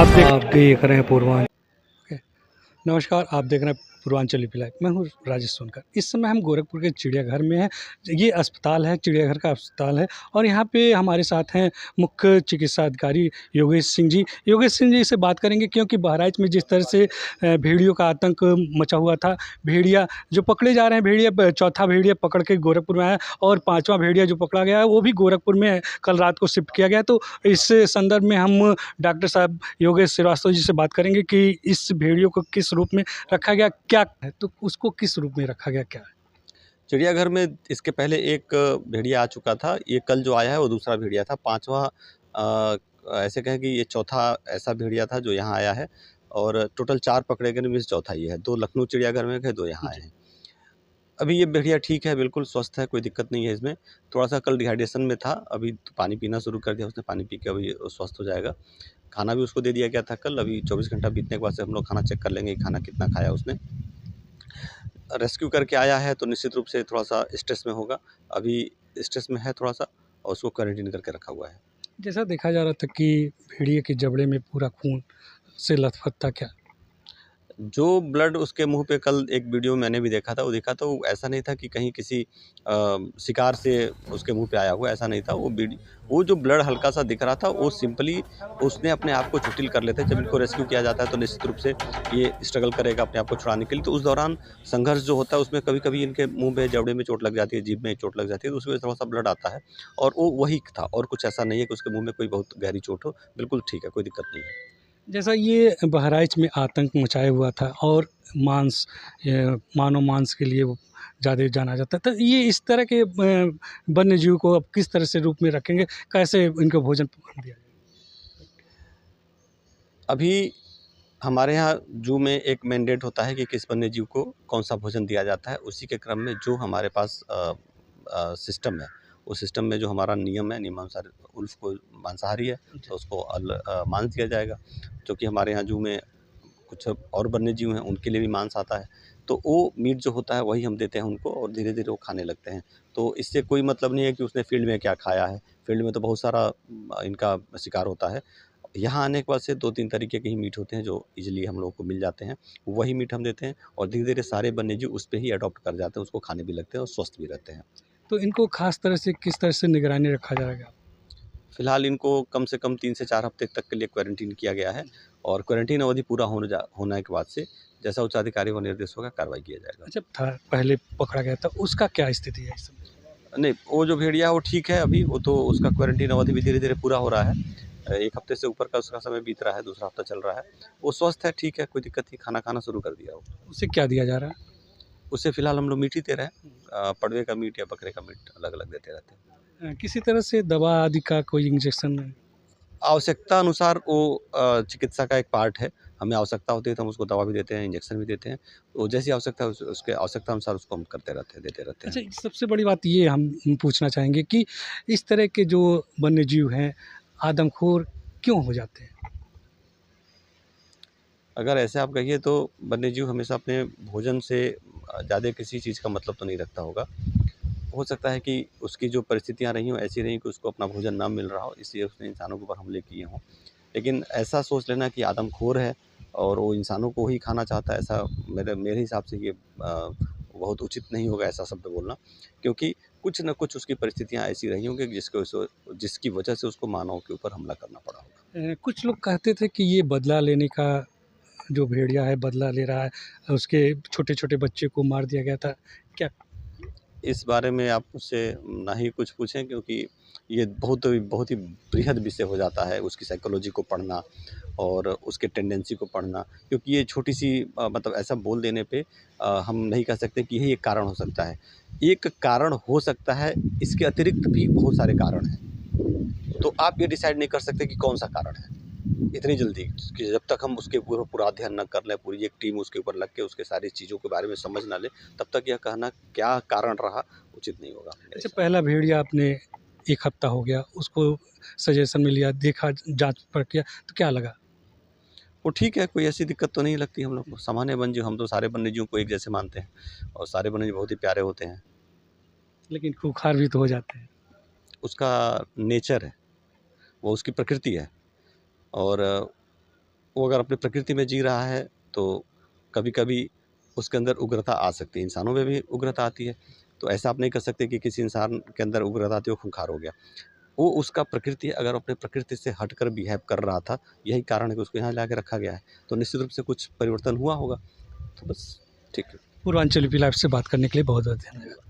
आप देख रहे हैं पूर्वांचल। नमस्कार, आप देख रहे हैं पूर्वांचल लीपी लाइव। मैं हूँ राजेश सोनकर। इस समय हम गोरखपुर के चिड़ियाघर में हैं। ये अस्पताल है, चिड़ियाघर का अस्पताल है और यहाँ पे हमारे साथ हैं मुख्य चिकित्सा अधिकारी योगेश सिंह जी। योगेश सिंह जी से बात करेंगे क्योंकि बहराइच में जिस तरह से भेड़ियों का आतंक मचा हुआ था, भेड़िया जो पकड़े जा रहे हैं, भेड़िया चौथा भेड़िया पकड़ के गोरखपुर में आया और पाँचवां भेड़िया जो पकड़ा गया है वो भी गोरखपुर में है, कल रात को शिफ्ट किया गया। तो इस संदर्भ में हम डॉक्टर साहब योगेश श्रीवास्तव जी से बात करेंगे कि इस भेड़ियों को किस रूप में रखा गया, क्या है, तो उसको किस रूप में रखा गया, क्या है? चिड़ियाघर में इसके पहले एक भेड़िया आ चुका था। ये कल जो आया है वो दूसरा भेड़िया था। पाँचवा ऐसे कहें कि ये चौथा ऐसा भेड़िया था जो यहाँ आया है और टोटल 4 पकड़े गए, में से चौथा ये है। 2 लखनऊ चिड़ियाघर में गए, 2 यहाँ आए हैं। अभी ये भेड़िया ठीक है, बिल्कुल स्वस्थ है, कोई दिक्कत नहीं है इसमें। थोड़ा-सा कल डिहाइड्रेशन में था, अभी तो पानी पीना शुरू कर दिया उसने, पानी पी के अभी स्वस्थ हो जाएगा। खाना भी उसको दे दिया गया था कल, अभी 24 घंटा बीतने के बाद से हम लोग खाना चेक कर लेंगे कि खाना कितना खाया उसने। रेस्क्यू करके आया है तो निश्चित रूप से थोड़ा-सा स्ट्रेस में होगा। अभी स्ट्रेस में है थोड़ा-सा और उसको क्वारंटाइन करके रखा हुआ है। जैसा देखा जा रहा था कि भेड़िए के जबड़े में पूरा खून से लथपथ था, क्या? जो ब्लड उसके मुँह पे कल एक वीडियो मैंने भी देखा था, वो देखा तो ऐसा नहीं था कि कहीं किसी शिकार से उसके मुँह पे आया हुआ, ऐसा नहीं था। वो जो ब्लड हल्का-सा दिख रहा था, वो सिंपली उसने अपने आप को चोटिल कर लेते हैं। जब इनको रेस्क्यू किया जाता है तो निश्चित रूप से ये स्ट्रगल करेगा अपने आप को छुड़ाने के लिए। तो उस दौरान संघर्ष जो होता है उसमें कभी-कभी इनके मुँह पे, जबड़े में चोट लग जाती है, जीभ में चोट लग जाती है, तो उसकी वजह से थोड़ा-सा ब्लड आता है और वो वही था और कुछ ऐसा नहीं है कि उसके मुँह में कोई बहुत गहरी चोट हो। बिल्कुल ठीक है, कोई दिक्कत नहीं है। जैसा ये बहराइच में आतंक मचाया हुआ था और मांस मानव मांस के लिए वो ज़्यादा जाना जाता है, तो ये इस तरह के वन्य जीव को अब किस तरह से रूप में रखेंगे, कैसे इनको भोजन दिया जाएगा? अभी हमारे यहाँ ज़ू में एक मैंडेट होता है कि किस वन्यजीव को कौन-सा भोजन दिया जाता है। उसी के क्रम में जो हमारे पास सिस्टम है, उस सिस्टम में जो हमारा नियम है, नियमानुसार उल्फ को मांसाहारी है, तो उसको मांस दिया जाएगा। जो कि हमारे यहाँ ज़ू में कुछ और वन्यजीव हैं, उनके लिए भी मांस आता है। तो वो मीट जो होता है, वही हम देते हैं उनको और धीरे-धीरे वो खाने लगते हैं। तो इससे कोई मतलब नहीं है कि उसने फ़ील्ड में क्या खाया है। फ़ील्ड में तो बहुत सारा इनका शिकार होता है। यहाँ आने के बाद से 2-3 तरीके के ही मीट होते हैं जो ईज़िली हम लोगों को मिल जाते हैं। वही मीट हम देते हैं और धीरे-धीरे सारे वन्यजीव उस पे ही अडॉप्ट कर जाते हैं, उसको खाने भी लगते हैं और स्वस्थ भी रहते हैं। तो इनको खास तरह से किस तरह से निगरानी रखा जाएगा? फिलहाल इनको कम से कम 3 से 4 हफ्ते तक के लिए क्वारंटीन किया गया है और क्वारंटीन अवधि पूरा होने के बाद से जैसा उच्चाधिकारी को निर्देश होगा, कार्रवाई किया जाएगा। अच्छा था, पहले पकड़ा गया था, उसका क्या स्थिति है इस समय? नहीं, वो जो भेड़िया है वो ठीक है अभी, वो तो उसका क्वारंटीन अवधि भी धीरे-धीरे पूरा हो रहा है। 1 हफ्ते से ऊपर का उसका समय बीत रहा है, दूसरा हफ्ता चल रहा है। वो स्वस्थ है, ठीक है, कोई दिक्कत नहीं, खाना खाना शुरू कर दिया वो। उसे क्या दिया जा रहा है? उसे फिलहाल हम लोग मीट ही दे रहे हैं। पड़वे का मीट या बकरे का मीट अलग-अलग देते रहते हैं। किसी तरह से दवा आदि का कोई इंजेक्शन? आवश्यकता अनुसार वो चिकित्सा का एक पार्ट है। हमें आवश्यकता होती है तो हम उसको दवा भी देते हैं, इंजेक्शन भी देते हैं। तो जैसी आवश्यकता है उसके आवश्यकता अनुसार उसको हम करते रहते हैं, देते रहते हैं। अच्छा, सबसे बड़ी बात ये हम पूछना चाहेंगे कि इस तरह के जो वन्यजीव हैं, आदमखोर क्यों हो जाते हैं? अगर ऐसे आप कहिए तो वन्यजीव हमेशा अपने भोजन से ज़्यादा किसी चीज़ का मतलब तो नहीं रखता होगा। हो सकता है कि उसकी जो परिस्थितियाँ रही हों ऐसी रहीं कि उसको अपना भोजन ना मिल रहा हो, इसलिए उसने इंसानों के ऊपर हमले किए हों। लेकिन ऐसा सोच लेना कि आदमखोर है और वो इंसानों को ही खाना चाहता है, ऐसा मेरे हिसाब से ये बहुत उचित नहीं होगा ऐसा शब्द बोलना। क्योंकि कुछ न कुछ उसकी परिस्थितियाँ ऐसी रही होंगी जिसकी वजह से उसको मानव के ऊपर हमला करना पड़ा होगा। कुछ लोग कहते थे कि ये बदला लेने का जो भेड़िया है, बदला ले रहा है, उसके छोटे-छोटे बच्चे को मार दिया गया था, क्या? इस बारे में आप मुझसे ना ही कुछ पूछें क्योंकि ये बहुत ही बृहद विषय हो जाता है, उसकी साइकोलॉजी को पढ़ना और उसके टेंडेंसी को पढ़ना। क्योंकि ये छोटी-सी मतलब ऐसा बोल देने पे हम नहीं कह सकते कि यही एक कारण हो सकता है। एक कारण हो सकता है, इसके अतिरिक्त भी बहुत सारे कारण हैं। तो आप ये डिसाइड नहीं कर सकते कि कौन-सा कारण है, इतनी जल्दी कि जब तक हम उसके ऊपर पूरा अध्ययन ना कर लें, पूरी एक टीम उसके ऊपर लग के उसके सारी चीज़ों के बारे में समझ ना ले, तब तक यह कहना क्या कारण रहा, उचित नहीं होगा मेरे अच्छा, हिसाब पहला भेड़िया आपने 1 हफ्ता हो गया, उसको सजेशन में लिया, देखा, जाँच परख किया, तो क्या लगा? से। वो ठीक है, कोई ऐसी दिक्कत तो नहीं लगती हम लोग को। सामान्य वन्यजीव, हम तो सारे वन्यजीवों को एक जैसे मानते हैं और सारे वन्यजीव बहुत ही प्यारे होते हैं। लेकिन खूंखार भी तो हो जाते हैं। उसका नेचर है, वो उसकी प्रकृति है और वो अगर अपनी प्रकृति में जी रहा है तो कभी-कभी उसके अंदर उग्रता आ सकती है, इंसानों में भी उग्रता आती है। तो ऐसा आप नहीं कर सकते कि किसी इंसान के अंदर उग्रता आती है, वो खूंखार हो गया। वो उसका प्रकृति है, अगर अपने प्रकृति से हटकर बिहेव कर रहा था, यही कारण है कि उसको यहाँ लाके रखा गया है। तो निश्चित रूप से कुछ परिवर्तन हुआ होगा, तो बस ठीक है। पूर्वांचल लाइफ से बात करने के लिए बहुत बहुत धन्यवाद।